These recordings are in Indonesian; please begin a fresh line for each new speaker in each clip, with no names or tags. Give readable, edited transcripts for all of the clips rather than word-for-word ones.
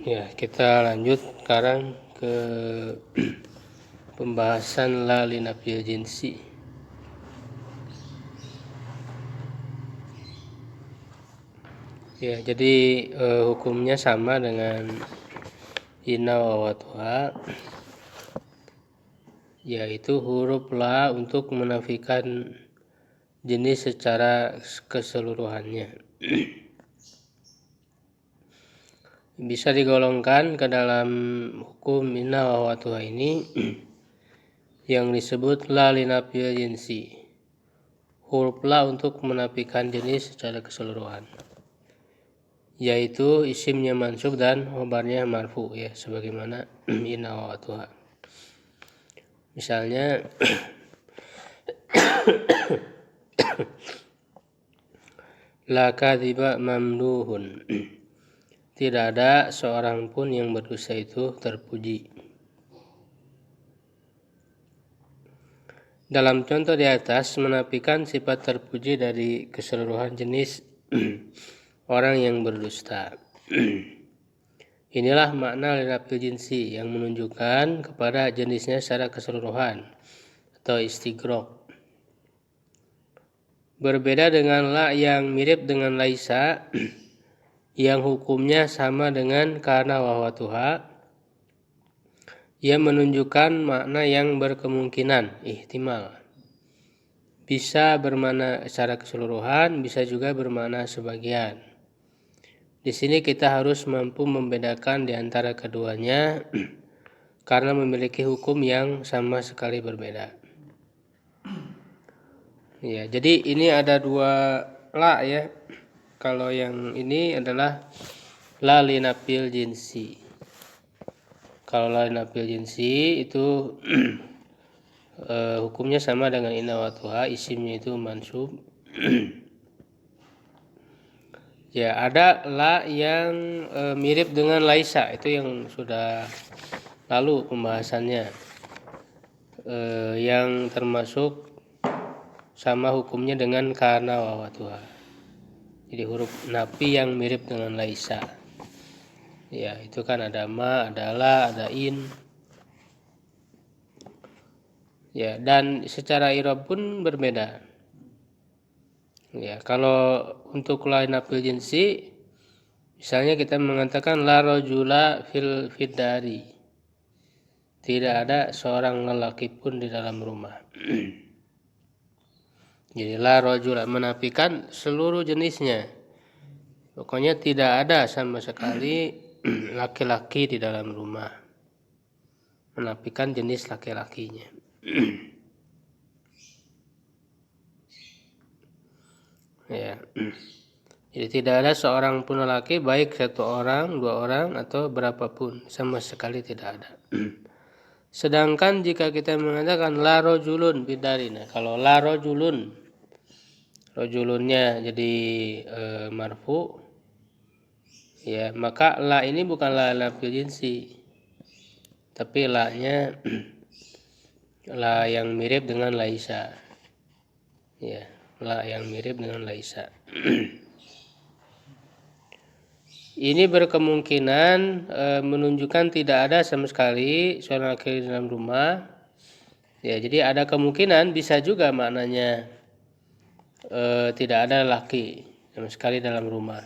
Ya, kita lanjut sekarang ke pembahasan la linafil jinsi. Ya, jadi hukumnya sama dengan inna wa watuha, yaitu huruf la untuk menafikan jenis secara keseluruhannya. Bisa digolongkan ke dalam hukum inna wa watuha ini yang disebut la linafil jinsi, huruf la untuk menafikan jenis secara keseluruhan, yaitu isimnya mansub dan khobarnya marfu, ya, sebagaimana inna wa watuha. Misalnya la kadhiba mamduhun, tidak ada seorang pun yang berdosa itu terpuji. Dalam contoh di atas menafikan sifat terpuji dari keseluruhan jenis orang yang berdusta. Inilah makna linafil jinsi yang menunjukkan kepada jenisnya secara keseluruhan atau istighraq. Berbeda dengan la yang mirip dengan laisa yang hukumnya sama dengan karena wa watuha, ia menunjukkan makna yang berkemungkinan, ihtimal. Bisa bermakna secara keseluruhan, bisa juga bermakna sebagian. Di sini kita harus mampu membedakan di antara keduanya karena memiliki hukum yang sama sekali berbeda. Ya, jadi ini ada dua la, ya. Kalau yang ini adalah la linafil jinsi. Kalau la linafil jinsi itu hukumnya sama dengan inna wa watuha, isimnya itu mansub. Ya, ada la yang mirip dengan laisa, itu yang sudah lalu pembahasannya, yang termasuk sama hukumnya dengan karena wa watuha. Jadi huruf nafi yang mirip dengan laisa. Ya, itu kan ada ma, ada la, ada in. Ya, dan secara i'rab pun berbeda. Ya, kalau untuk la linafil jinsi, misalnya kita mengatakan la rajula fil fiddari, tidak ada seorang lelaki pun di dalam rumah. Jadi la rajula menafikan seluruh jenisnya. Pokoknya tidak ada sama sekali laki-laki di dalam rumah. Menafikan jenis laki-lakinya. Ya. Jadi tidak ada seorang pun lelaki, baik satu orang, dua orang, atau berapapun, sama sekali tidak ada. Sedangkan jika kita mengatakan la rajulun bidarina, kalau la rajulun, rajulunnya jadi marfu, ya, maka la ini bukan la linafil jinsi, tapi la-nya la yang mirip dengan laisa. Ya, la yang mirip dengan laisa. Ini berkemungkinan menunjukkan tidak ada sama sekali seorang laki di dalam rumah. Ya, jadi ada kemungkinan bisa juga maknanya tidak ada laki sama sekali dalam rumah.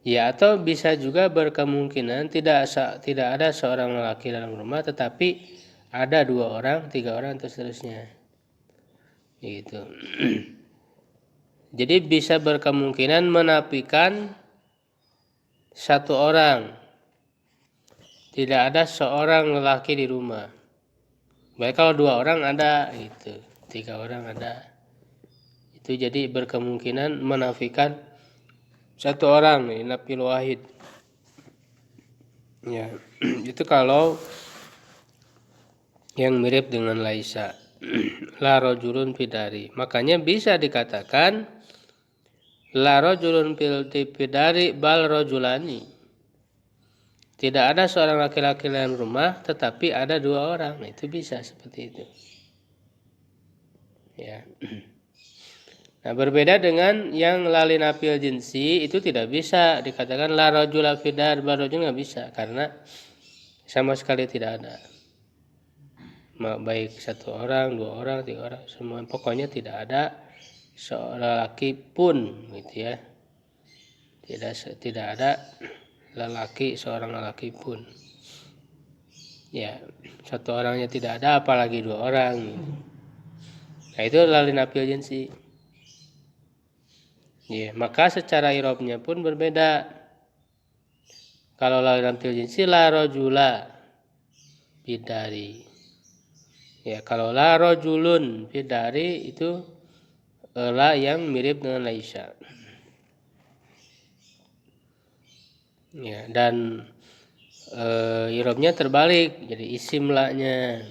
Ya, atau bisa juga berkemungkinan tidak ada seorang laki dalam rumah, tetapi ada dua orang, tiga orang, atau seterusnya. Gitu. Jadi bisa berkemungkinan menafikan satu orang, tidak ada seorang lelaki di rumah. Baik kalau dua orang ada, itu, tiga orang ada. Itu jadi berkemungkinan menafikan satu orang, nafil wahid. Ya, itu kalau yang mirip dengan laisa. La rajulun fidari. Makanya bisa dikatakan la rajulun fil fidari bal rajulani. Tidak ada seorang laki-laki dalam rumah, tetapi ada dua orang. Itu bisa seperti itu. Ya. Nah, berbeda dengan yang lalin apil jinsi, itu tidak bisa dikatakan la rajula fidar barojul, nggak bisa, karena sama sekali tidak ada. Baik satu orang, dua orang, tiga orang, semua pokoknya tidak ada seorang laki pun, gitu ya. Tidak ada seorang lelaki pun. Ya, satu orangnya tidak ada, apalagi dua orang. Gitu. Nah, itu lalin apil jinsi. Ya, maka secara irobnya pun berbeda. Kalau lalin apil jinsi la rojula bidari. Ya, kalau la rojulun bidari itu la yang mirip dengan laisa. Ya, dan irobnya terbalik, jadi isim la-nya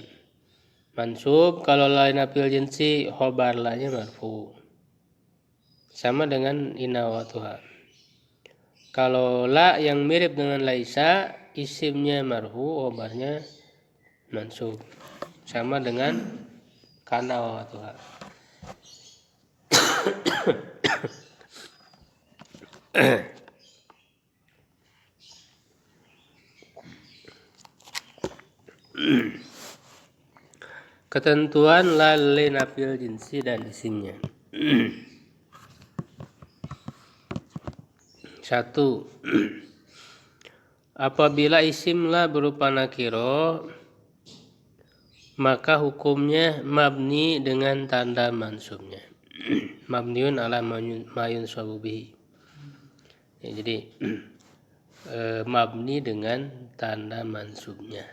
mansub, kalau lain apil jinsi khobar la-nya marfu. Sama dengan inna wa tuha. Kalau la yang mirip dengan laisa, isimnya marfu, khobarnya mansub. Sama dengan kana wa tuha. Ketentuan lalin apil jinsi dan isimnya. 1. Apabila isim la berupa nakiro, maka hukumnya mabni dengan tanda mansubnya. Mabniun ala mayun sabubihi. Ya, jadi mabni dengan tanda mansubnya.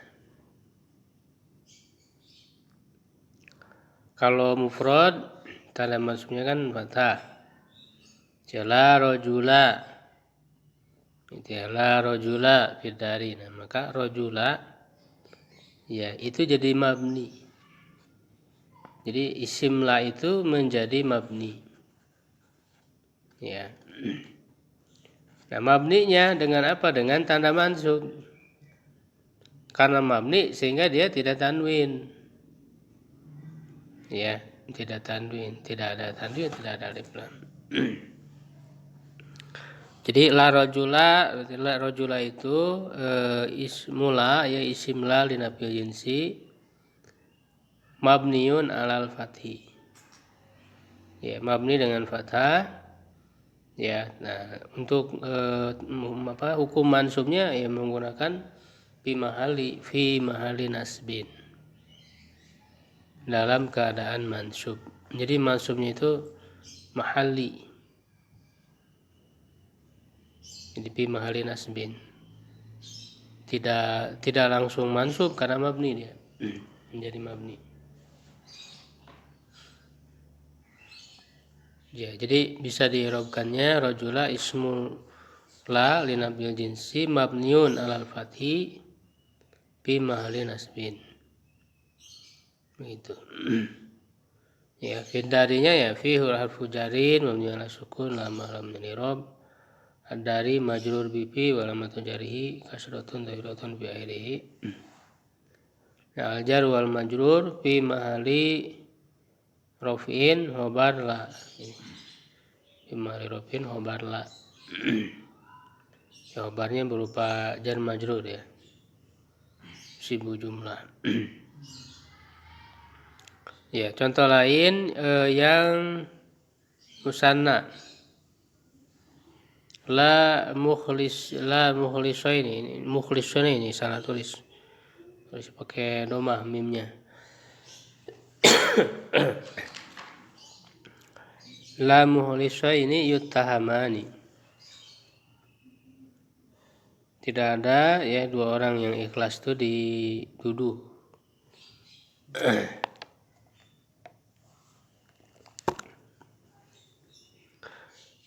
Kalau mufrad, tanda mansubnya kan fathah. La rojula, la rojula fidari. Nah, maka rojula, ya itu jadi mabni. Jadi isim la itu menjadi mabni. Ya. Nah, mabninya dengan apa? Dengan tanda mansub. Karena mabni sehingga dia tidak tanwin. Ya, tidak tanwin, tidak ada tanwin, tidak ada alif lam. Jadi la rojula itu ismula, ya isimla linabil jinsi mabniun alal fathi. Ya, mabni dengan fathah. Ya, nah untuk hukum mansubnya ya menggunakan fi mahali nasbin, dalam keadaan mansub. Jadi mansubnya itu mahali. Jadi fi mahali nasbin. Tidak langsung mansub karena mabni dia. Menjadi mabni. Ya, jadi bisa diirobkannya rojula ismul la linabil jinsi mabniun alal fathi fi mahali nasbin. Begitu. Ya, fidarinya ya fi harfu jarin mabni ala sukun la mahram min irob. Ad-dari majrur bi fi wa lamatu jarihi kasratun dhahiratun bi akhirih. Nah, al-jar wal majrur fi mahali rofin khobar la. Fi mahali rofin khobar la. Ya, khobarnya berupa jar majrur ya. Sibu jumlah. Ya, contoh lain yang musanna. La mukhlisaini ini salah tulis pakai domah mimnya. La mukhlisaini yuttahamani. Tidak ada ya dua orang yang ikhlas itu dituduh.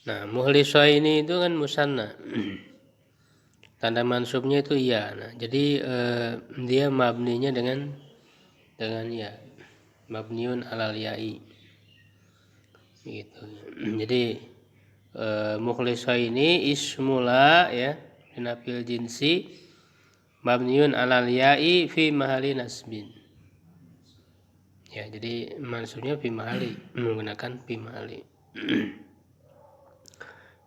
Nah, mukhlisaini itu kan musanna. Tanda mansubnya itu iya. Nah, jadi dia mabninya dengan ya. Mabniun alal ya'i. Gitu. Jadi mukhlisaini ismula ya linabil jinsi mabniun alal ya'i fi mahali nasbin. Ya, jadi mansubnya fi mahali, menggunakan fi mahali.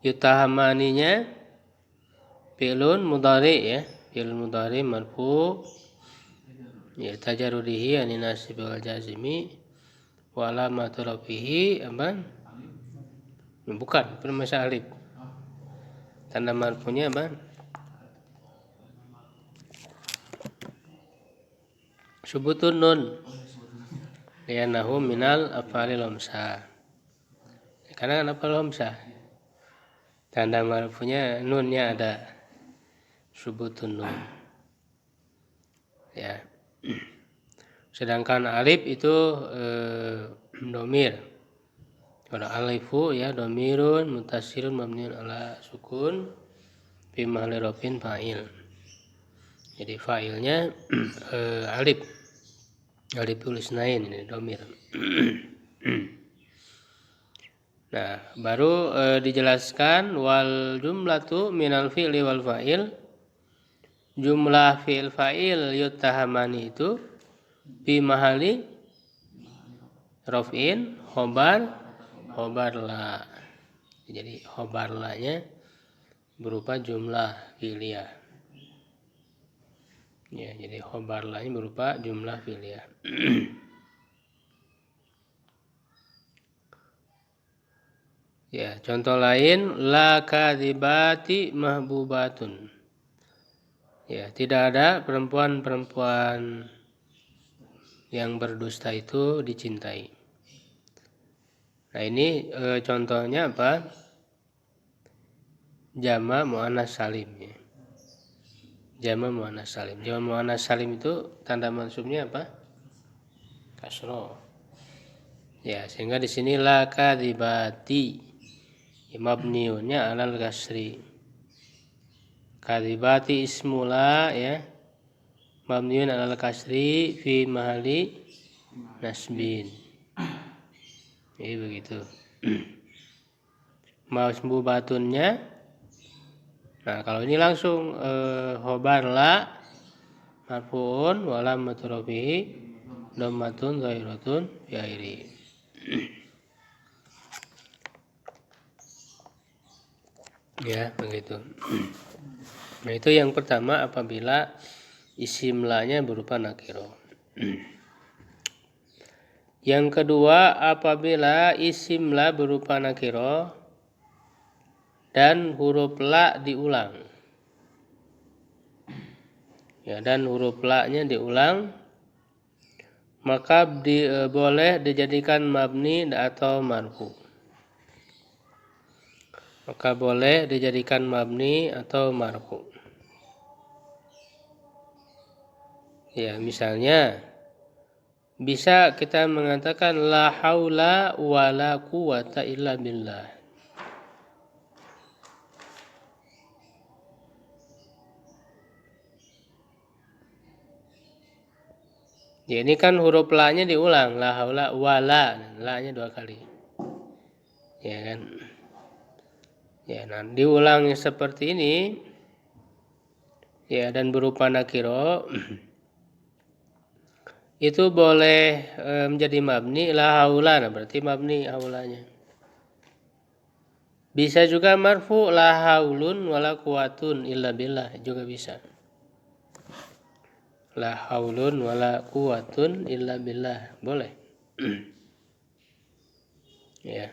Yutahamaninya fi'lun mudhari ya, fi'lun mudhari marfu ya tajarrudihi anin nasib wal jazimi wa alamatu rafihi apa? Bukan, masa alif. Tanda marfunya apa? Subutun nun. Lianahu minal af'alil khamsah. Karena kan af'al khamsah. Tanda marfunya nunnya ada. Subutun nun. Ya. Sedangkan alif itu domir. Kalau alifu ya domirun mutasirun mabniun ala sukun fi mahalli rafin fa'il. Jadi fa'ilnya alif. Alif tulisnain ini domir. Nah, baru dijelaskan wal jumlatu minal fi'li wal fa'il. Jumlah fi'il fa'il yutahamani itu fi mahalli rafin khobarla. Jadi khobarlanya berupa jumlah fi'liyah. Ya, jadi khobarlanya berupa jumlah fi'liyah. Ya, contoh lain la kadzibati mahbubatun. Ya, tidak ada perempuan-perempuan yang berdusta itu dicintai. Nah, ini contohnya apa? Jama' muannas salim ya. Jama' muannas salim. Jama' muannas salim itu tanda mansubnya apa? Kasroh. Ya, sehingga di sini la kadzibati. Mabniunnya alal kasri. Kadzibati ismula ya. Mabniun alal kasri fi mahalli nasbin. Ini begitu. Mahbubatunnya. Nah, kalau ini langsung khobar la marfuun wa alamatu rafihi dhammatun dhahiratun fi akhirih. Ya, begitu. Nah, itu yang pertama apabila isim la-nya berupa nakiro. Yang kedua apabila isim la berupa nakiro dan huruf la diulang. Ya, dan huruf la-nya diulang, maka boleh dijadikan mabni atau marfu. Maka boleh dijadikan mabni atau marfu. Ya, misalnya bisa kita mengatakan la haula wala quwata illa billah. Ya, ini kan huruf la-nya diulang, la haula wala, la-nya 2 kali. Ya kan? Ya, nah diulang seperti ini ya dan berupa nakiro itu boleh menjadi mabni la haula, nah berarti mabni haulanya. Bisa juga marfu la haulun wala quwatun illa billah, juga bisa. La haulun wala quwatun illa billah, boleh. Ya.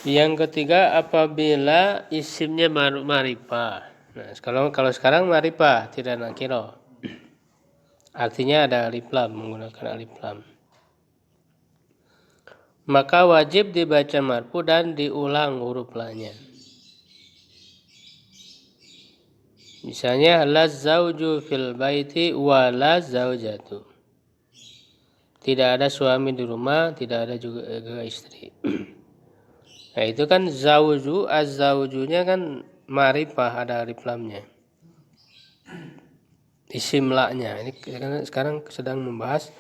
Yang ketiga apabila isimnya ma'rifah. Nah, kalau sekarang ma'rifah tidak nakiro. Artinya ada alif lam, menggunakan alif lam. Maka wajib dibaca marfu dan diulang huruf la-nya. Misalnya la zauju fil baiti wa la zaujatu. Tidak ada suami di rumah, tidak ada juga istri. Nah, itu kan zauju, az-zaujunya kan ma'rifah, ada alif lamnya. Isim la-nya. Ini sekarang sedang membahas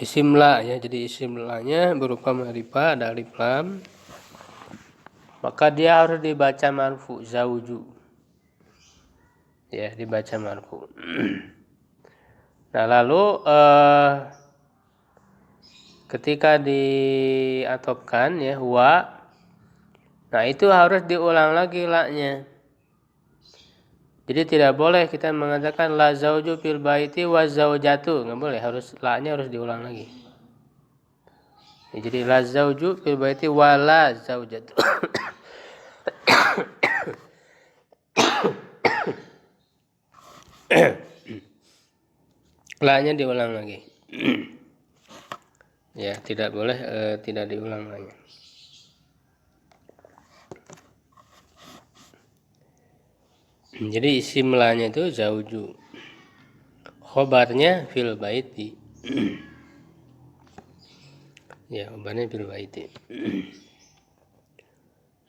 isim la ya. Jadi isim la-nya berupa ma'rifah, ada alif lam. maka dia harus dibaca marfu, zauju. Ya, dibaca marfu. Nah, lalu ketika diatopkan ya wa, nah itu harus diulang lagi la-nya. Jadi tidak boleh kita mengatakan la zauju fil baiti wa zaujatu, nggak boleh, harus la-nya harus diulang lagi. Ya, jadi la zauju fil baiti wa la zaujatu. La-nya diulang lagi. Ya, tidak boleh tidak diulang lagi. Jadi isim la-nya itu zauju. Khobarnya fil baiti. Ya, khobarnya fil baiti.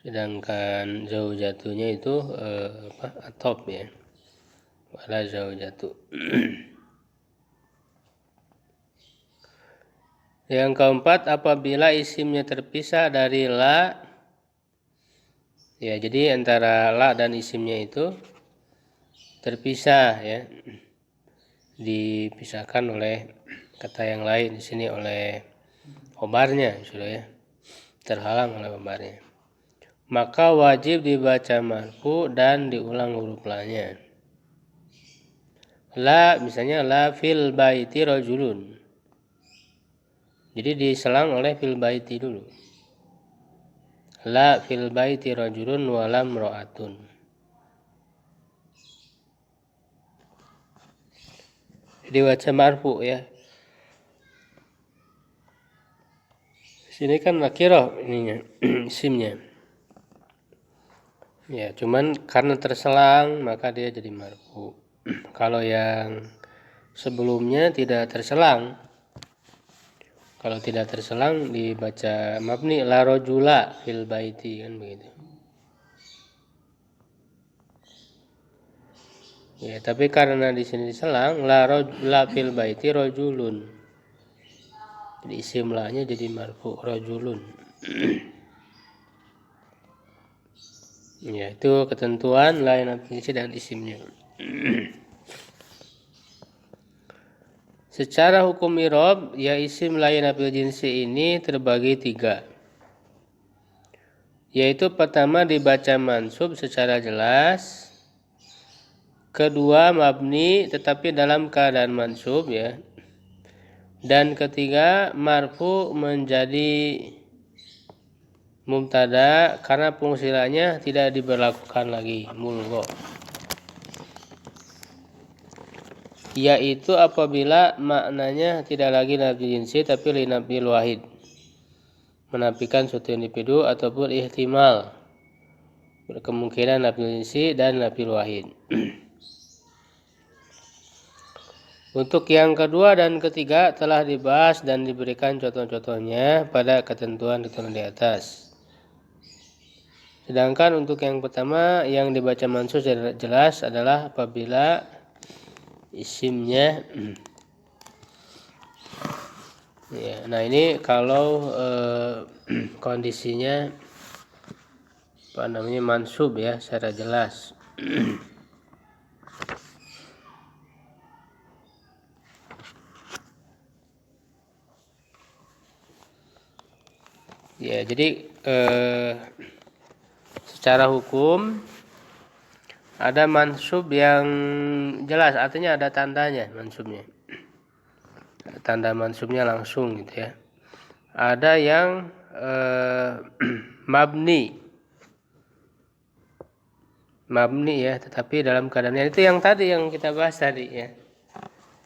Sedangkan zaujatunya itu atop ya. Wala zaujatu. Yang keempat, apabila isimnya terpisah dari la, ya jadi antara la dan isimnya itu terpisah ya, dipisahkan oleh kata yang lain, di sini oleh khobarnya sudah ya, terhalang oleh khobarnya, maka wajib dibaca marfu dan diulang huruf la-nya. La misalnya la fil baiti rajulun, jadi diselang oleh fil baiti dulu. La fil baiti rajulun walam ro'atun. Dibaca marfu ya. Sini kan nakirah ininya isimnya. Ya, cuman karena terselang maka dia jadi marfu. Kalau yang sebelumnya tidak terselang, kalau tidak terselang dibaca mabni la rajula fil baiti kan begitu. Ya, tapi karena di sini diselang la fil baiti rajulun. Jadi isim la-nya jadi marfu rajulun. Ya, itu ketentuan la yang nanti dan isimnya. Secara hukum i'rab, ya isim la yang fil jinsi ini terbagi 3. Yaitu pertama dibaca mansub secara jelas, kedua mabni tetapi dalam keadaan mansub ya, dan ketiga marfu menjadi mubtada karena pengusilannya tidak diberlakukan lagi mulgho, yaitu apabila maknanya tidak lagi nafi jinsi tapi li nafi wahid, menafikan suatu individu ataupun ihtimal berkemungkinan nafi jinsi dan nafi wahid. Untuk yang kedua dan ketiga telah dibahas dan diberikan contoh-contohnya pada ketentuan di atas. Sedangkan untuk yang pertama yang dibaca mansub jelas adalah apabila isimnya ya, nah ini kalau kondisinya apa namanya mansub ya secara jelas. Ya, jadi secara hukum ada mansub yang jelas, artinya ada tandanya mansubnya. Tanda mansubnya langsung gitu ya. Ada yang mabni ya, tetapi dalam keadaannya itu yang tadi yang kita bahas tadi ya.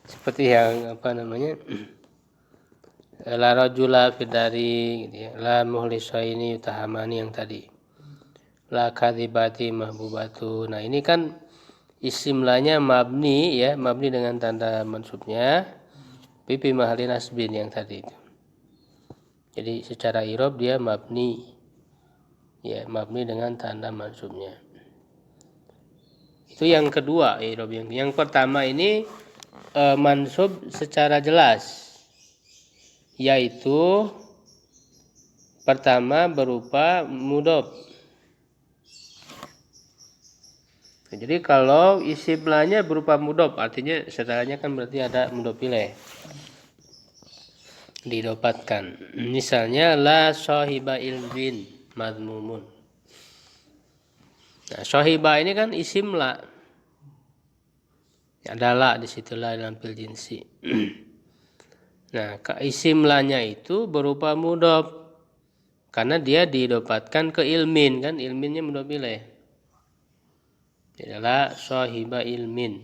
Seperti yang apa namanya? La rajula fidari gitu ya. La muhlisaini yutahamani yang tadi. La kadhibati mahbubatu. Nah, ini kan isim lanya mabni ya, mabni dengan tanda mansubnya pipi mahali nasbin yang tadi itu. Jadi secara i'rab dia mabni ya, mabni dengan tanda mansubnya. Itu yang kedua i'rab. Yang pertama ini mansub secara jelas, yaitu pertama berupa mudhof Jadi kalau isim lanya berupa mudhof, artinya setelahnya kan berarti ada mudhof ilaih didapatkan. Misalnya la sahiba ilmin madmumun. Nah, sahiba ini kan isim la. Ada la di situ la dalam fil jinsi. Nah, isim lanya itu berupa mudhof karena dia didapatkan ke ilmin, kan ilminnya mudhof ilaih. Adalah sahiba ilmin.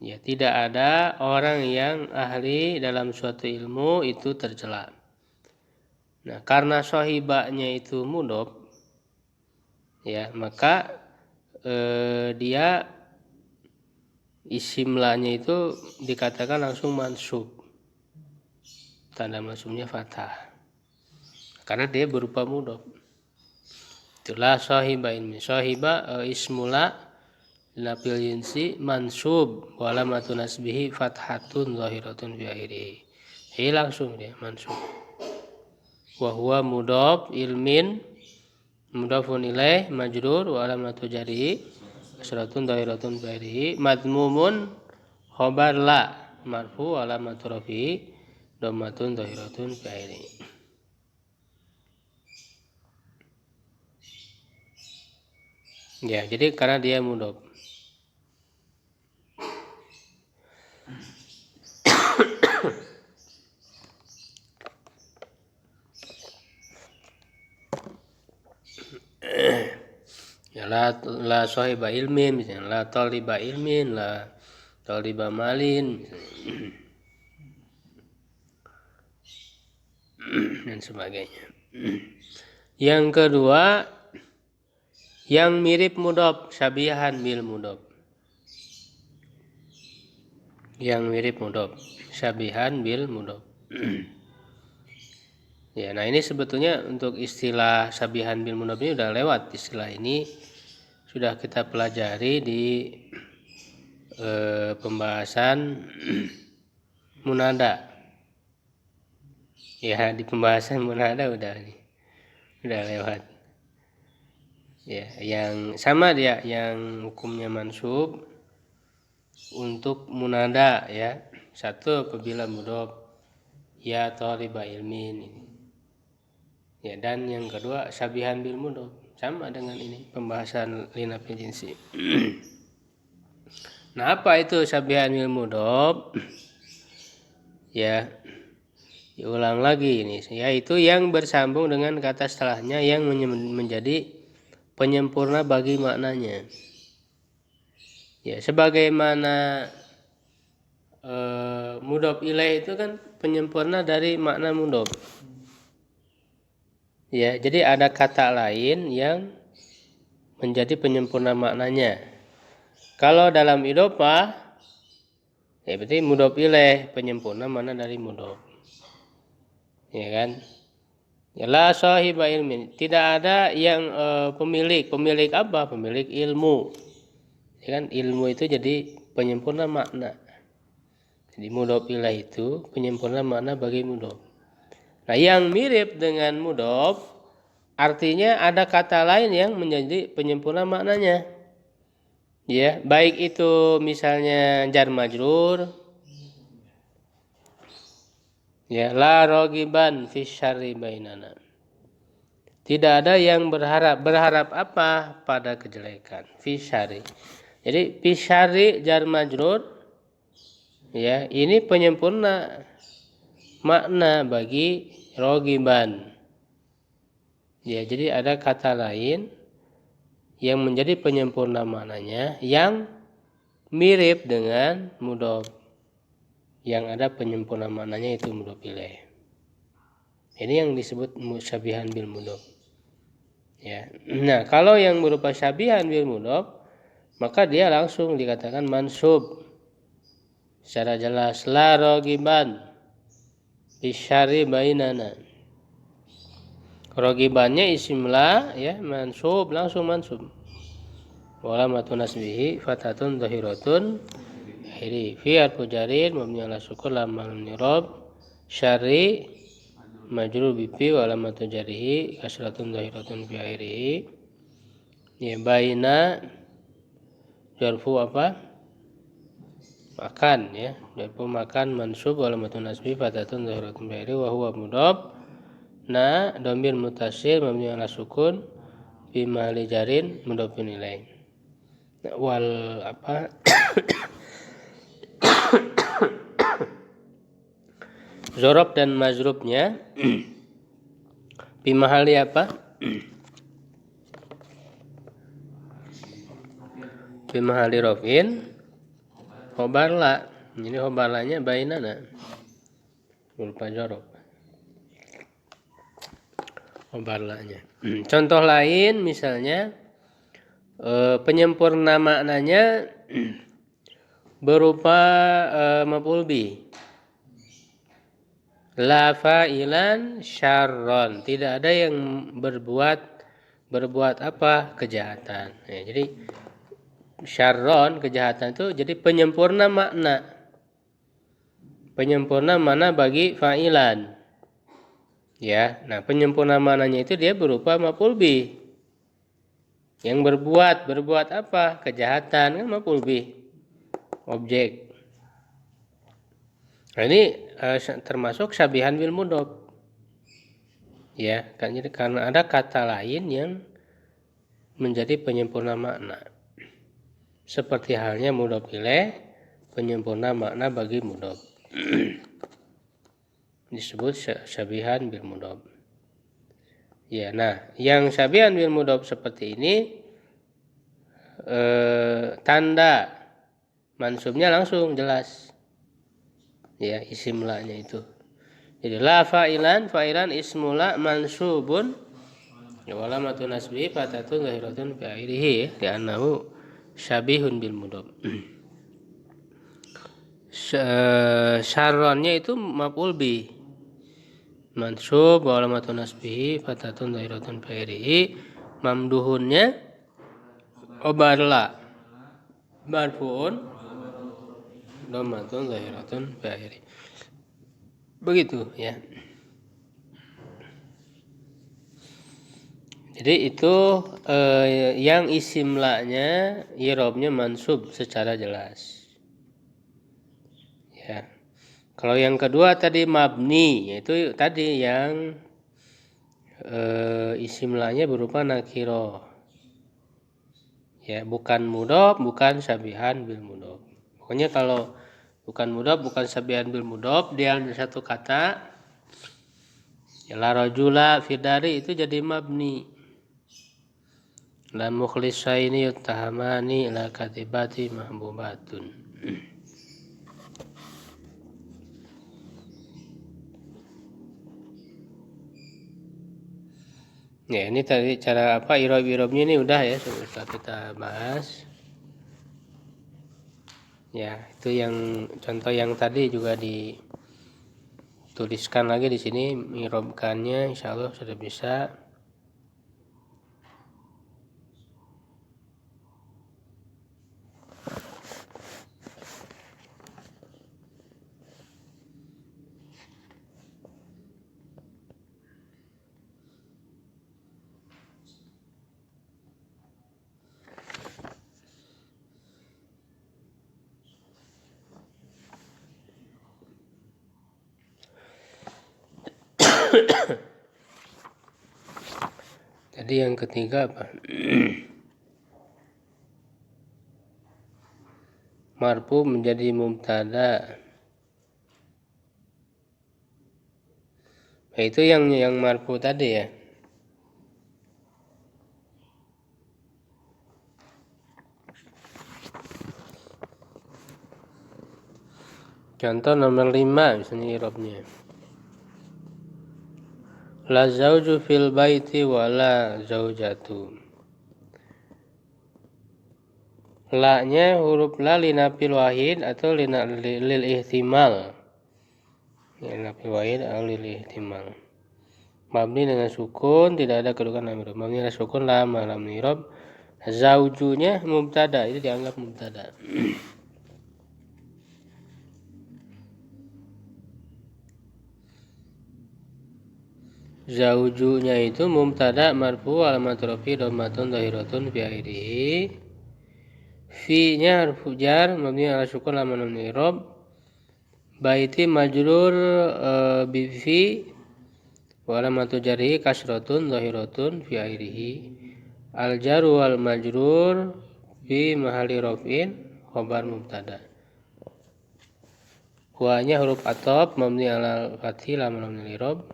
Ya, tidak ada orang yang ahli dalam suatu ilmu itu tercela. Nah, karena sahibanya itu mudhof, ya, maka dia isim lanya itu dikatakan langsung mansub. Tanda mansubnya fathah. Karena dia berupa mudhof. Itulah sahiba ilmi. Sahiba ismula nafil jinsi mansub wa alamatun nasbihi fathatun zahiratun fi akhirih. Ini langsung dia mansub. Wa huwa mudhof ilmin mudhofun ilaih majrur wa alamatu jarhi kasratun zahiratun fi akhirih madmumun khabar la marfu wa alamatu rafihi dhammatun zahiratun fi akhirih. Ya, jadi karena dia mudhof. Ya, la sahiba ilmin, misalnya la taliba ilmin, la taliba malin dan sebagainya. Yang kedua, yang mirip mudhof, syabihan bil mudhof. Yang mirip mudhof, syabihan bil mudhof. Ya, nah ini sebetulnya untuk istilah syabihan bil mudhof ini udah lewat. Istilah ini sudah kita pelajari di pembahasan munada. Ya, di pembahasan munada udah lewat. Ya, yang sama dia, yang hukumnya mansub untuk munada, ya. Satu apabila mudhof ya thaliba ilmin ini. Ya, dan yang kedua syabihan bil mudhof, sama dengan ini pembahasan linafil jinsi. Nah, apa itu syabihan bil mudhof? Ya, diulang lagi ini, yaitu yang bersambung dengan kata setelahnya yang menjadi penyempurna bagi maknanya. Ya, sebagaimana mudhof ilaih itu kan penyempurna dari makna mudhof. Ya, jadi ada kata lain yang menjadi penyempurna maknanya. Kalau dalam idhofah, ya berarti mudhof ilaih penyempurna makna dari mudhof. Ya kan? Ya, la sahiba ilmin, tidak ada yang pemilik apa? Pemilik ilmu. Ya kan, ilmu itu jadi penyempurna makna. Jadi mudhof ilaih itu penyempurna makna bagi mudhof. Nah, yang mirip dengan mudhof artinya ada kata lain yang menjadi penyempurna maknanya. Ya, baik itu misalnya jar majrur, ya, la rogiban fi syarri bainana. Tidak ada yang berharap apa pada kejelekan, fi syarri. Jadi fi syarri jar majrur, ya, ini penyempurna makna bagi rogiban. Ya, jadi ada kata lain yang menjadi penyempurna maknanya yang mirip dengan mudhof. Yang ada penyempurna maknanya itu mudhof ilaih. Ini yang disebut syabihan bil mudhof. Ya. Nah, kalau yang berupa syabihan bil mudhof, maka dia langsung dikatakan mansub. Secara jelas la rogiban bisyari bainana. Rogibannya isim la, ya, mansub, langsung mansub. Wa alamatu nasbihi fathatun zahiratun akhiri fi harfu jarir mabni ala sukun lam al-i'rab syarri majrur bi fi wa alamatu jarrihi kasratun zahiratun fi akhirih Ya, baina jarfu apa? Makan ya. Jarfu makan mansub alamatun nasbi fatatun zahiratun bi wa huwa mudhaf. Na dhamir muttasil mabni ala sukun fi mahalli jarin mudhafun ilaih. Wal apa? Zorob dan mazrubnya fi mahalli apa? Fi mahalli rafin khobarla. Ini khobarlanya bainana berupa zorob. Khobarlanya. Contoh lain misalnya penyempurna maknanya berupa maf'ul bih. La fa'ilan syarron, tidak ada yang berbuat apa? Kejahatan. Ya, jadi syarron kejahatan itu jadi penyempurna makna. Penyempurna makna bagi fa'ilan. Ya, nah penyempurna maknanya itu dia berupa maf'ul bih. Yang berbuat apa? Kejahatan kan maf'ul bih. Objek. Nah, ini termasuk syabihan bil mudhaf. Ya, kan jadi karena ada kata lain yang menjadi penyempurna makna. Seperti halnya mudhaf ilaih, penyempurna makna bagi mudhaf. Disebut syabihan bil mudhaf. Ya, nah, yang syabihan bil mudhaf seperti ini tanda mansubnya langsung jelas. Ya, isim la-nya itu. Jadi la fa'ilan ismula mansubun wa alamatun nasbi fatatun zahiratun fi akhirih li'annahu syabihun bil mudhaf. Syarronnya itu maf'ul bih. Mansub wa alamatun nasbihi fatatun zahiratun fi akhirih. Mamduhunnya obarla. Marfu'un dhammatun zahiratun fi akhirih. Begitu ya. Jadi itu yang isim la-nya i'rabnya mansub secara jelas. Ya. Kalau yang kedua tadi mabni, yaitu tadi yang isim la-nya berupa nakiro. Ya, bukan mudhaf, bukan syabihan bil mudhaf. Pokoknya kalau bukan mudhaf, bukan syabihan bil mudhaf, dia hanya satu kata. Ya, la rajula fidari itu jadi mabni. La mukhlisaini yuttahamani la katibati mahbubatun. Ya, ini tadi cara apa i'rab-i'rabnya ini udah ya, sudah kita bahas. Ya, itu yang contoh yang tadi juga dituliskan lagi di sini i'rabkannya, insyaallah sudah bisa. Jadi yang ketiga apa? Marfu menjadi mubtada. Nah, itu yang marfu tadi ya. Contoh nomor 5 misalnya i'rabnya. La zauju fil baiti wa la zaujatu. La-nya huruf la linafil wahid atau lil ihtimal. Ya, linafil wahid atau lil ihtimal. Mabni dengan sukun, tidak ada kedudukan lam i'rab. Mabni dengan sukun lam i'rab. Zaujunya mubtada, itu dianggap mubtada. Zaujunya itu mubtada marfu alamat rafi dhammatun dhahiratun fi akhirih. Fi-nya harfu jar mabni ala sukun la manun i'rab. Baiti majrur bi fi wa alamatu jarhi kasratun dhahiratun fi akhirih. Al jaru wal majrur fi mahalli raf'in khabar mubtada. Wa-nya huruf atop mabni ala fathi la manun i'rab.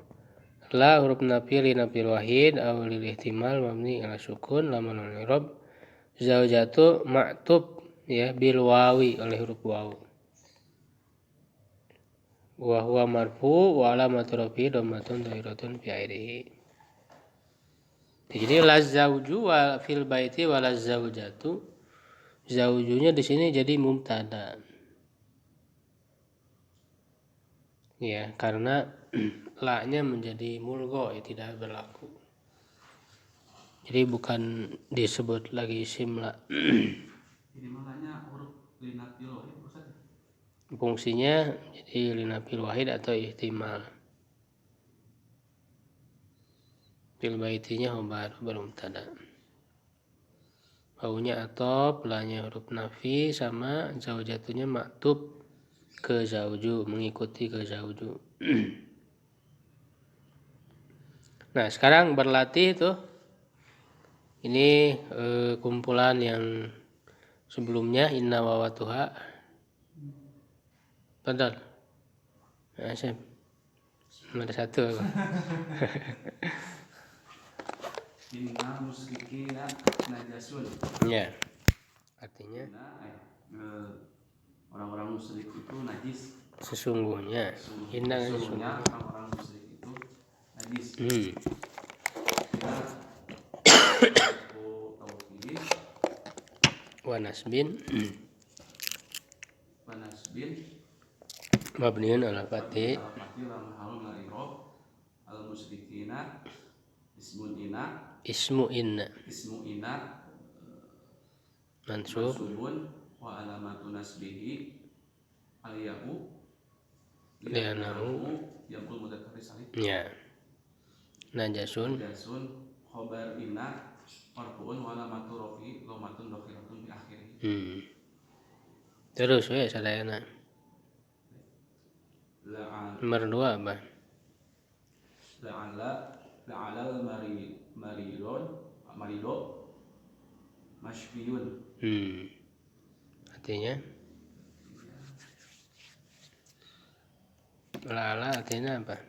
La huruf nafi li nafil wahid aw lil ihtimal mabni ala sukun la manun i'rab. Zaujatu ma'tub ya bil wawi oleh huruf waw. Wa huwa marfu wa alamatu rafi dhammatun dhahiratun fi akhirih. Jadi la zauju wa fil baiti wa la zaujatu. Zaujunya di sini jadi mubtada. Ya, karena la-nya menjadi mulgho ya tidak berlaku. Jadi bukan disebut lagi isim la.
Ini makanya huruf linafil wahid Ustaz.
Fungsinya jadi linafil wahid atau ihtimal. Fil baitinya khabar mubtada. Wawunya atop, la-nya huruf nafi sama zaujatunya maktub ke zauju, mengikuti ke zauju. Nah, sekarang berlatih tuh. Ini kumpulan yang sebelumnya inna wawatuha. Padahal. Nah, saya ada satu.
Inna musyrikina najasun.
Ya. Artinya
orang-orang musyrik itu najis.
Sesungguhnya
orang-orang musyrik itu najis.
Wa nasbin mabniun ala fathi
al musyrikina
ismu inna
mansubun wa alamatu nasbihi al-ya'u
li'annahu
yaqul mudzakkar salim.
Ya. Najasun
khabar inna marfu'un wa alamatu rafi dhammatun dhahiratun bi akhirih.
Terus ya sadayana. Nomor 2 apa?
La'alal marido mashfiyun.
Artinya la'ala artinya apa?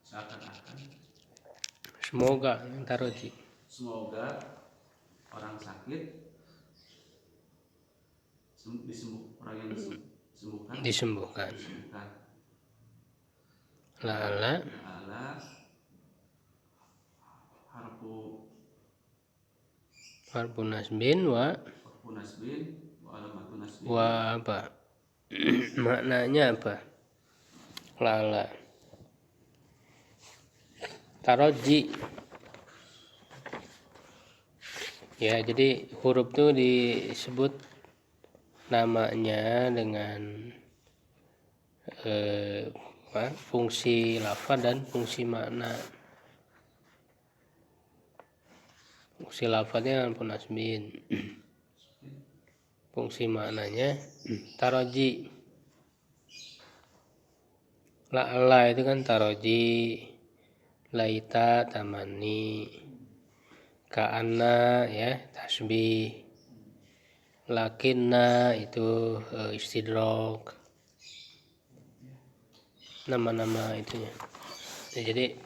Seakan-akan
Semoga taroji.
Semoga orang sakit orang yang
disembuhkan. La'ala harfu nasbin wa
alamatun nasbin
wa apa? Maknanya apa? La'ala taroji. Ya, jadi huruf itu disebut namanya dengan fungsi lafaz dan fungsi makna. Fungsi lafaznya harfu nasbin. Fungsi maknanya taroji. La'ala itu kan taroji, laita tamani, ka'anna ya tasbih, lakinna itu istidrok, nama-nama itunya. Jadi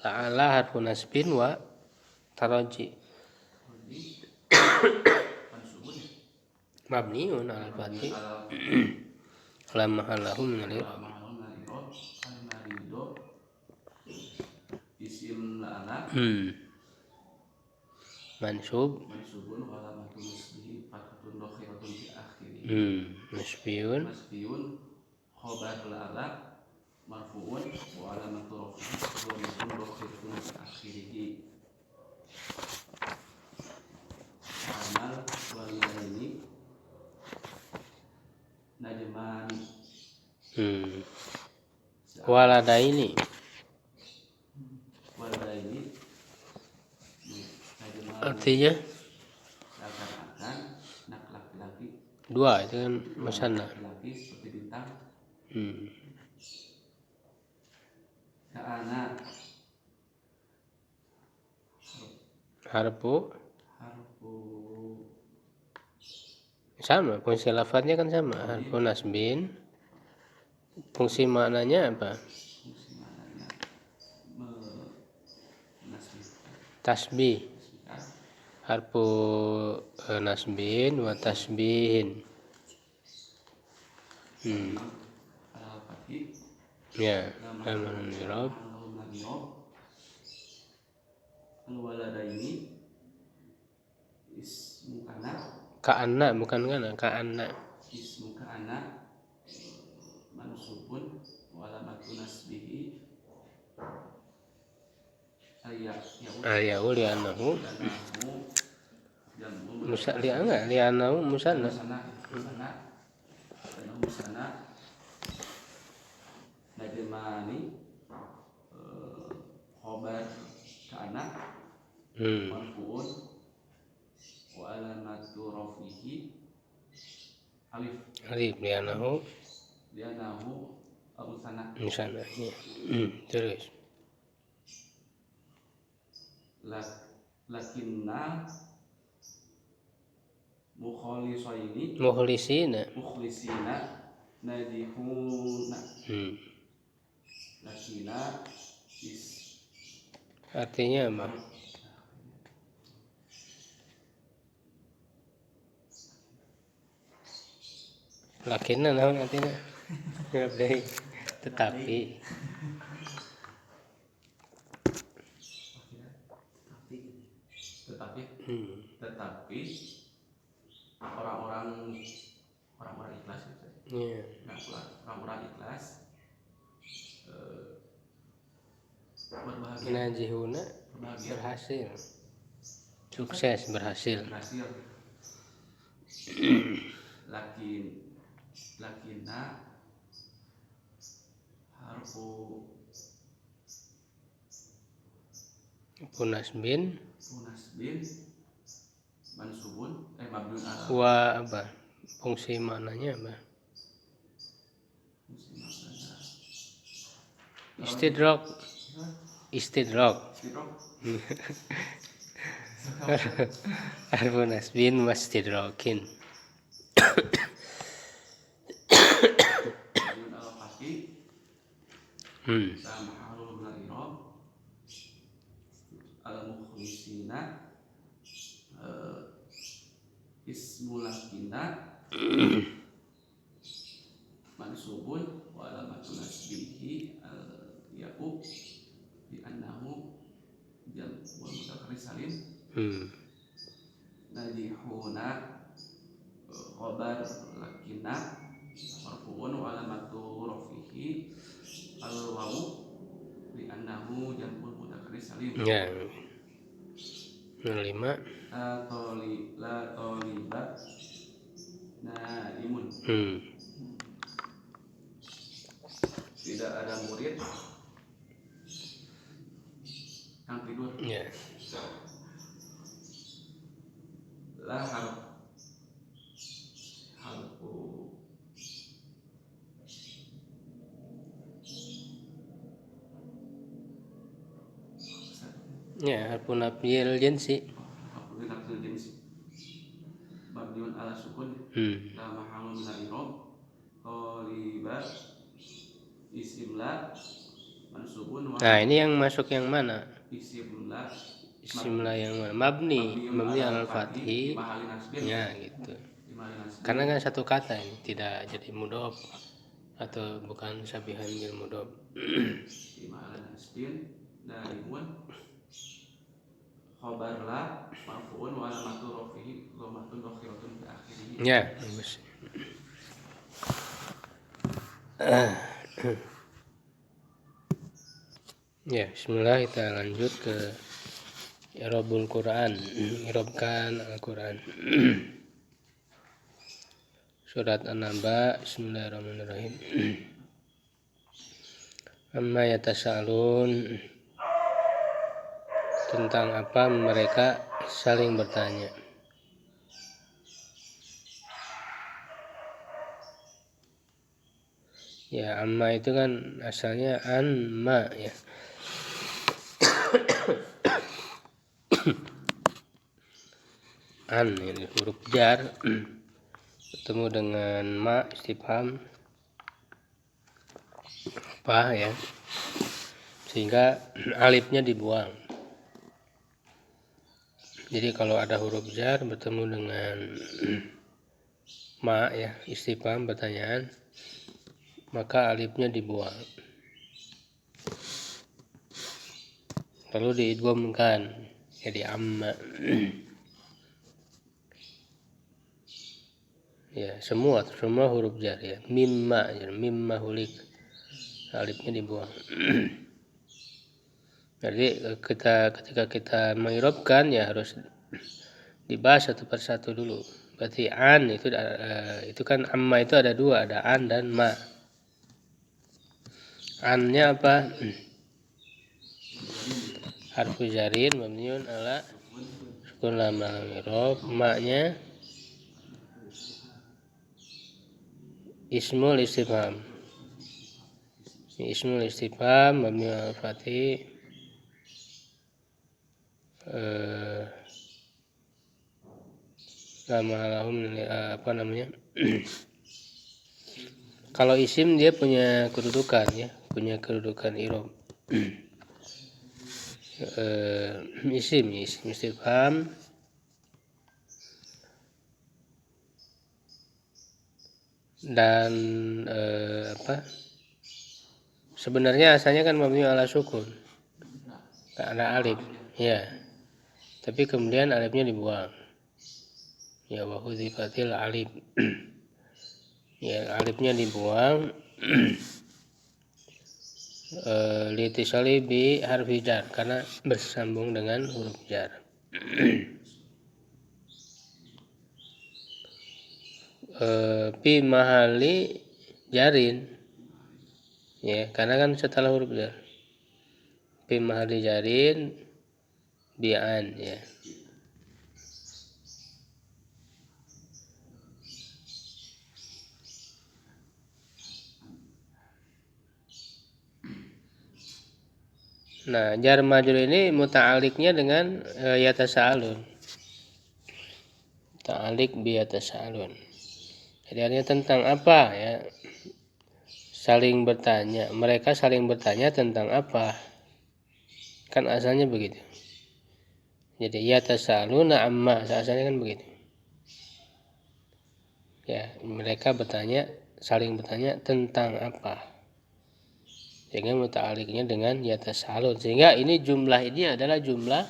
la'ala harfu nasbin wa taroji. Mabniun ala fathi la mahallahu min al-i'rab.
Isim la'ala
Mansubun
wa alamatu nasbihi fathun dhahiratun fi akhirih. Masbiyun khabar la'ala marfu'un wa alamatu rafi'i dhammatun dhahiratun fi akhirih. Amal walidaini najmani.
Waladaini artinya
seakan-akan anak laki-laki
dua itu kan musanna.
laki-laki seperti bintang. Ka'ana
Harfu
harfu
sama, fungsi lafadznya kan sama, harfu nasbin. Fungsi maknanya apa?
fungsi maknanya menasbihkan
Tasbih. Harfu nasbin wa tasbihin.
al-fatih
Ya, dalam al-i'rab
al-waladaini ismu kana
ka'anna bukan kana, ka'anna.
ismu kana mansubun wa alamatu nasbihi
Ayahu li'annahu
jamu
musa li'anga li'annahu musanna.
musana najmani khobar kana marfuun wa alamatu rafihi
Alif li'annahu
musana
musanna. Terus
lakinna
mukhlisina.
nadihuna lakina
Artinya apa? Lakinna naon artinya? Tetapi
tetapi orang-orang ikhlas itu.
yeah.
Orang-orang ikhlas berbahagia.
Najihuna berhasil. Sukses berhasil.
Lakinna harfu
punasbin
mansubun mabniun ala
wa apa? Fungsi maknanya apa? Istidrak. Harfu nasbin wastidrakin.
mabniun ala fatih sama halul min al-i'rab al-mukhlisina ismu lakinna mansubun wa alamatu nasbihi al-ya'u bi annahu jam wa mudzakkar salim najihuna khabar lakinna marfu'un wa alamatu rafihi al-wawu li annahu jam'ul mudzakkar salim.
Ya. 5
la toliba naimun. Tidak ada murid yang tidur.
Ya.
La harfu
ya harfu nafyil jinsi.
Mabniun ala sukun la mahallu min al-i'rab toliba isimla mansubun wa
Nah, ini yang masuk yang mana?
isimla
yang mana? Mabni al fathi. Ya, gitu. Karena kan satu kata ini tidak jadi mudhof atau bukan sabihan bil mudhof.
Khabar la marfu'un wa alamatu rafihi dhammatun dakhiratun fi akhirih.
Ya, bagus. Ya, bismillah, kita lanjut ke i'rabul Quran. I'rabkan Al-Quran. Surat An-Naba. Bismillahirrahmanirrahim. Amma yatasa'alun, tentang apa mereka saling bertanya. Ya, amma itu kan asalnya anma ya. An ini huruf jar bertemu dengan ma istifham apa ya, sehingga alifnya dibuang. Jadi kalau ada huruf jar bertemu dengan ma ya istifham pertanyaan, maka alifnya dibuang lalu diidghamkan jadi amma. Ya, semua huruf jar ya, mimma hulik, alifnya dibuang. Jadi ketika kita mengirobkan ya harus dibahas satu persatu dulu. Berarti an itu kan amma itu ada dua, ada an dan ma. Annya apa? Harfu jarin mabniun ala sukun lam irob. Ma-nya ismul istifham. Ismul istifham mabniun ala fathi apa namanya? Kalau isim dia punya kedudukan ya, punya kedudukan irob. Isim istifham dan sebenarnya asalnya kan mabni ala sukun, tak ada alif ya, tapi kemudian alifnya dibuang ya, wa hudhifatil alif ya, alifnya dibuang litisali bi harfi jar karena bersambung dengan huruf jar. Fi mahali jarin ya, karena kan setelah huruf jar. Fi mahali jarin bi'an ya. Nah, jar majrur ini muta'aliknya dengan yatasa'alun. Ta'alik bi yatasa'alun. Jadi artinya tentang apa ya? Saling bertanya. Mereka saling bertanya tentang apa? Kan asalnya begitu. Jadi yatasa'aluna amma, asalnya kan begitu. Ya, mereka saling bertanya tentang apa? Sehingga muta'aliknya dengan yatasa'alun. Sehingga ini jumlah ini adalah jumlah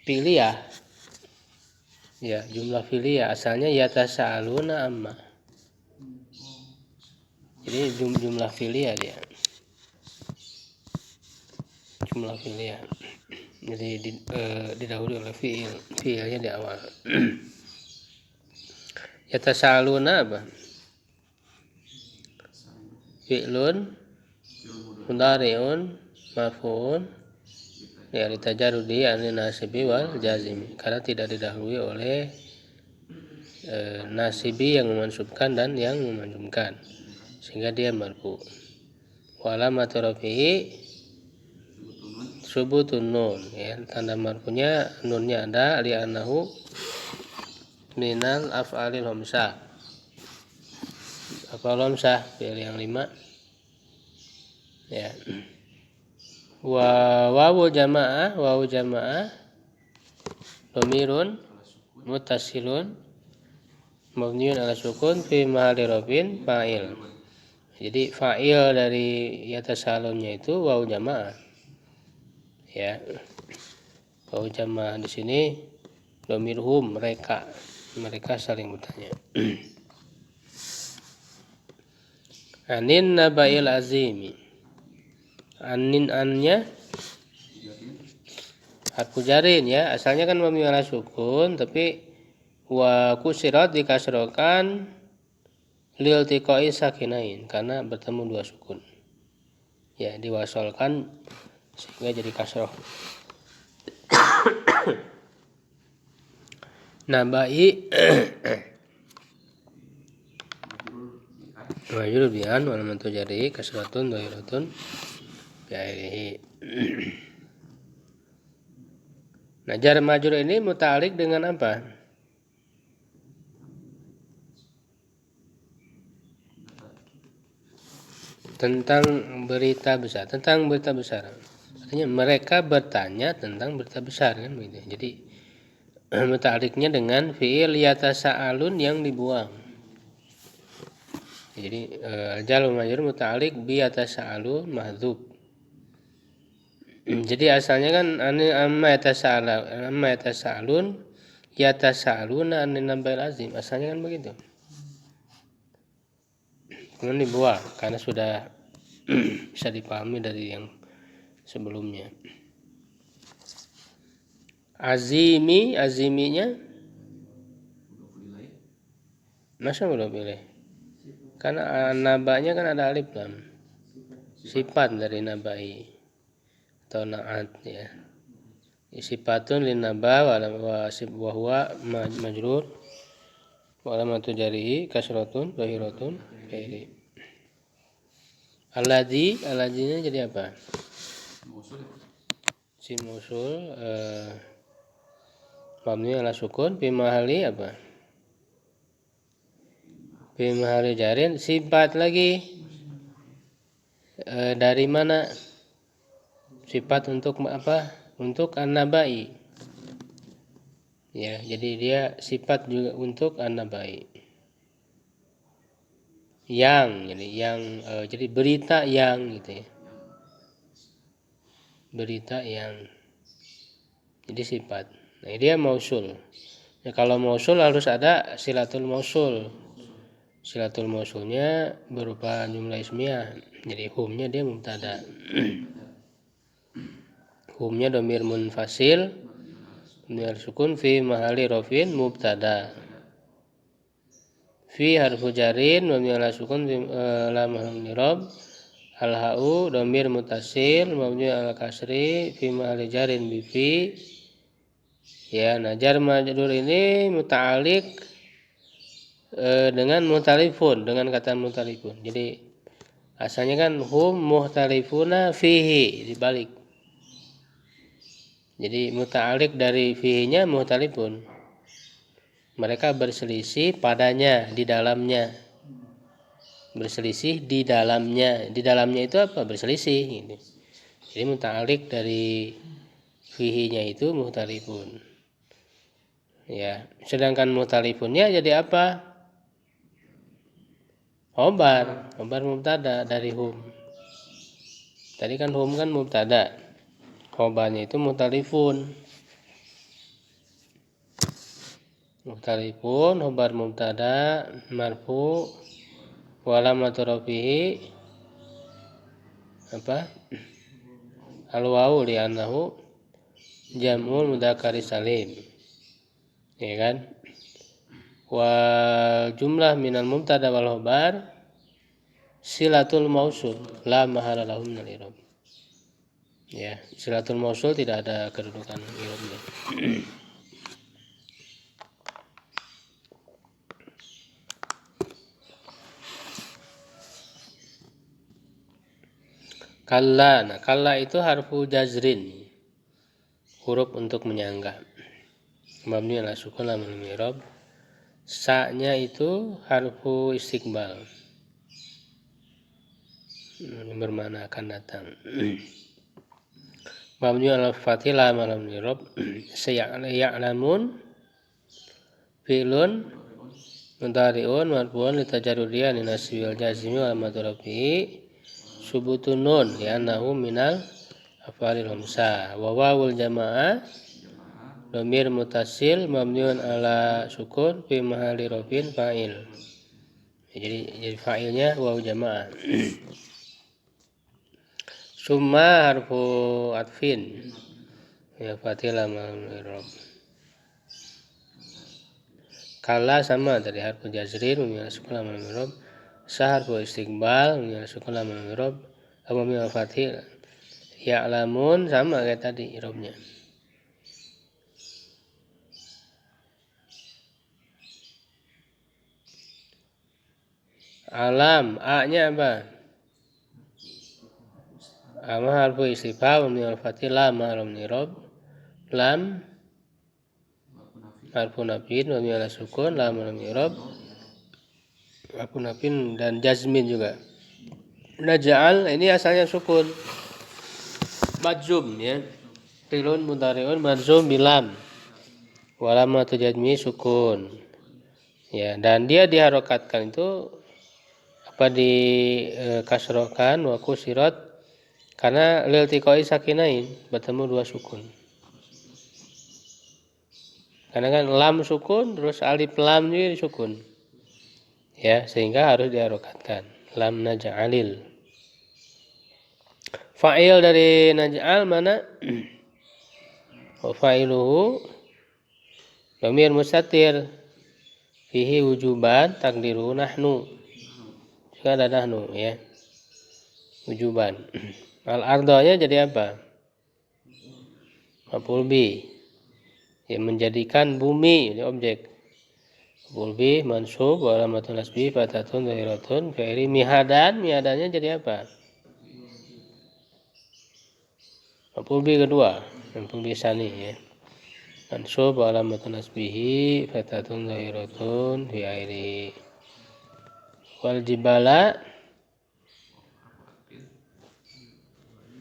fi'liyah. Ya, jumlah fi'liyah asalnya yatasa'aluna amma. Jadi jumlah fi'liyah dia. Jumlah fi'liyah. Jadi didahului oleh fi'ilnya di awal. Yatasa'aluna apa? Fi'lun mudhari'un maf'ul ya litajarrudi anil nasibi wal jazimi, karena tidak didahului oleh nasibi yang memansubkan dan yang memanjumkan, sehingga dia marfu. Wa alamatu rafi'i subutun nun ya, tanda marfunya nunnya ada li'annahu minal af'alil khamsah. Af'alul khamsah fi'il yang 5 ya. Wawu jamaah dhamirun muttasilun mabniun ala sukun fi mahalli rafin fa'il. Jadi fa'il dari yatasa'alunnya itu wawu jamaah ya. Wawu jamaah di sini dhamirhum, mereka saling bertanya. Anin naba'il azimi. Anin annya harfu jarin ya, asalnya kan mabni ala sukun, tapi wa kusirat dikasrokan lil tiqai sakinain, karena bertemu dua sukun ya, diwasolkan sehingga jadi kasroh. Nabai
majrur bi'an
majrur bi'an wa alamatu jarhi kasratun dhahiratun bi akhirih. Nah, jar majrur ini muta'alliq dengan apa? Tentang berita besar, artinya mereka bertanya tentang berita besar kan begitu. Jadi muta'alliqnya dengan fi'il yatasa'alun yang dibuang. Jadi al-jar wal majrur muta'alliq bi yatasa'alun mahdzuf. Jadi asalnya kan amma yatasa'alun yatasa'aluna anin nabail azim, asalnya kan begitu. Kemudian dibuang karena sudah bisa dipahami dari yang sebelumnya. Aziminya masa belum pilih? Karena nabanya kan ada alif lam, sifat dari nabai atau naat ya. Sifatun lin naba wa huwa majrur wa alamatu jarhi kasratun dhahiratun fi'li. Alladzi-nya jadi apa?
mausul
Si mausul mabni ala sukun fi mahalli apa? Fi mahalli jarin. Sifat lagi dari mana? Sifat untuk apa? Untuk an-nabai. Ya, jadi dia sifat juga untuk an-nabai. Jadi berita yang gitu ya. Berita yang. Jadi sifat. Nah, dia mausul. Ya, kalau mausul harus ada silatul mausul. Silatul mausulnya berupa jumlah ismiyah. Jadi humnya dia mubtada. Humnya dhamir munfasil mabni sukun fi mahalli rafin mubtada. Fi harfu jarin mabni ala sukun fi la mahallin i'rab. Al-ha'u dhamir muttasil mabni ala kasri fi mahalli jarin bi fi. Ya, nah jar majrur ini muta'alliq dengan mutalifun, dengan kata mutalifun. Jadi asalnya kan hum muhtalifuna fihi, dibalik. Jadi muta'alliq dari fihi-nya muhtalifun. Mereka berselisih padanya, di dalamnya. Berselisih di dalamnya. Di dalamnya itu apa? Berselisih gitu. Jadi muta'alliq dari fihi-nya itu muhtalifun. Ya, sedangkan muhtalifunnya jadi apa? Khobar mubtada dari hum. Tadi kan hum kan mubtada. Khobarnya itu muhtalifun. Muhtalifun khobar mubtada marfu wa alamatu rafihi apa? Al-wawu li'annahu jam'ul mudzakkari salim. Ya kan? Wa jumlah minal mubtada wal khobar silatul mausul la mahala lahu minal i'rab. Ya, silatul mausul tidak ada kedudukan i'rabnya. Kalla, nah kalla itu harfu jazrin, huruf untuk menyangga. Mabni ala sukun la minal i'rab. Sa-nya itu harfu istiqbal, bermakna akan datang. Mabni ala fathil la minal i'rab. Ya'lamun fi'lun mudhari'un marfu'un litajarrudiyan min nasbi wal jazmi wal madhrafi subutun nun li'annahu minal af'alil khamsah. Wa wawul jamaah dhamir muttasil mabniun ala sukun fi mahalli rafin fa'il. Jadi fa'ilnya wawu jamaah. Summa harfu atfin ya fatila mal-i'rab. Kala sama dari harfu jazrin mabni ala sukun la mal-i'rab. Sa harfu istiqbal mabni ala sukun la mal-i'rab. Mabni ala fathil. Ya'lamun sama kayak tadi i'rabnya. Alam, A-nya apa? A-ma harfu istifham mabni al fathih, lam harfu nirob, lam harfu nafin mabni ala sukun, lam harfu nirob, harfu nafin dan jazmin juga. Naj'al ini asalnya sukun, majzum ya. Fi'lun mudhari'un majzum bilam, walamatu jazmi sukun. Ya, dan dia diharokatkan itu apa di kasrokan wa kusirat karena liltiqai sakinain, bertemu dua sukun. Karena kan lam sukun terus alif lam juga disukun. Ya, sehingga harus diharokatkan. Lam naj'alil. Fa'il dari naj'al mana? Wa fa'iluhu dhamir mustatir fihi wujuban takdiru nahnu. Juga ada nahnu ya. Wujuban. Al-ardhanya jadi apa? Maf'ul bi. Ya, menjadikan bumi ini objek. Maf'ul bi mansub wa alamatul nasbi fatatun dhahiratun fi'li mihadan. Mihadannya jadi apa? Maf'ul bi kedua. Maf'ul bi tsani ya. Mansub wa alamatul nasbihi fatatun dhahiratun fi'li. Wal jibala.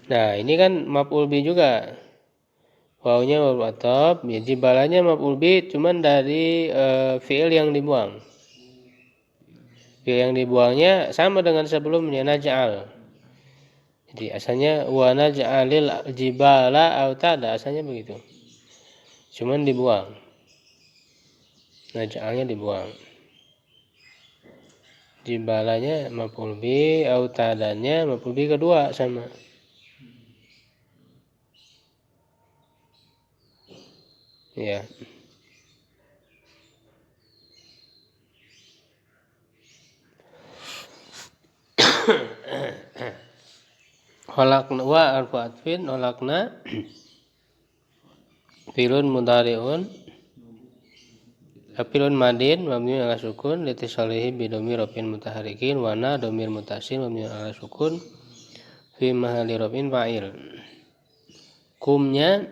Nah, ini kan maf'ul bi juga. Wawunya maf'ul atop, jibalanya maf'ul bi cuman dari fi'il yang dibuang. Fi'il yang dibuangnya sama dengan sebelumnya naj'al. Jadi asalnya wa naj'alil jibala autada, asalnya begitu. Cuman dibuang. Naj'alnya dibuang. Jibalanya maf'ul bi, autadanya maf'ul bi kedua sama. Ya. Khalaqna wa arfu atfin khalaqna fi'lun mudhari'un filun madin mabni ala sukun litisalihi bi dhamir rafin mutaharikin wa na dhamir mutasil mabni ala sukun fi mahalli rafin fa'il. Kumnya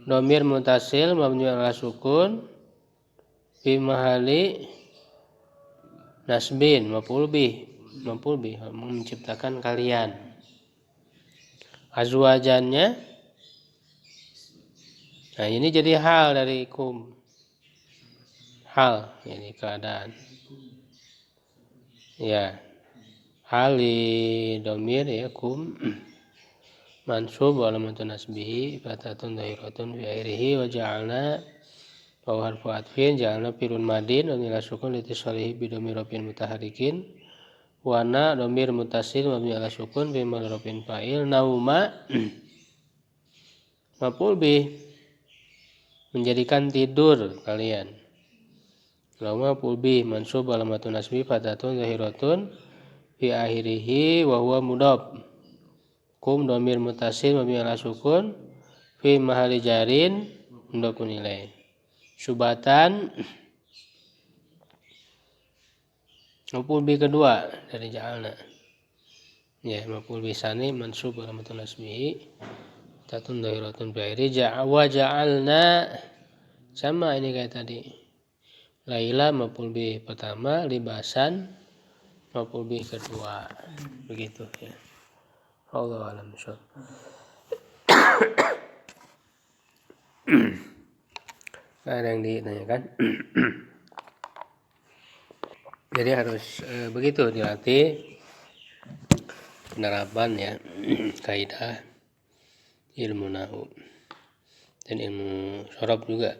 dhamir mutasil mabni ala sukun fi mahalli nasbin maf'ul bi menciptakan kalian. Azwajannya, nah ini jadi hal dari kum. Hal, ini keadaan. Ya, hal di domir ya kum mansub wa alamatun nasbihi fatatun dhahiratun fi akhirih wa ja'alna wa harfu atfin ja'alna firun madin wa ila sukun litisalihi bi dhamir rafin mutaharikin wa na dhamir mutasil mabni ala sukun fi mahall rafin fa'il. Nauma maf'ul bi menjadikan tidur kalian. Nauma maf'ul bi mansub alamatun nasbi fatatun zahiratun fi akhirih wa huwa mudhaf. Kum dhamir mutasil mabni ala sukun fi mahalli jarin mudhafun ilaih. Subatan maf'ul bi kedua dari ja'alna. Ya, maf'ul bi tsani mansub alamatun nasbi fatatun zahiratun fi akhirih wa ja'alna sama ini kayak tadi. Laila maf'ul bi pertama, libasan maf'ul bi kedua. Begitu ya. Wallahu a'lam bishawab. Ada yang ditanyakan? Jadi harus begitu dilatih penerapan ya kaidah ilmu nahwu dan ilmu sorof juga.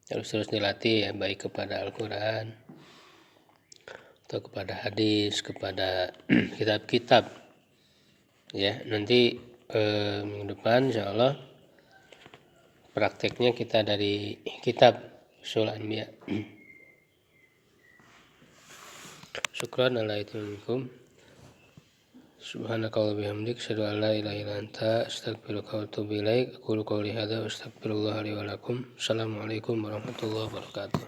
Harus terus dilatih ya, baik kepada Al-Quran atau kepada hadis, kepada kitab-kitab ya. Nanti minggu depan insyaallah prakteknya kita dari kitab Ushul Anbiya. Syukran ala itikum. Subhanakallahumma bihamdik asyhadu an la ilaha illa anta astaghfiruka wa atubu ilaik. Aqulu qawli hadza wa astaghfirullah li wa lakum. Assalamualaikum warahmatullahi wabarakatuh.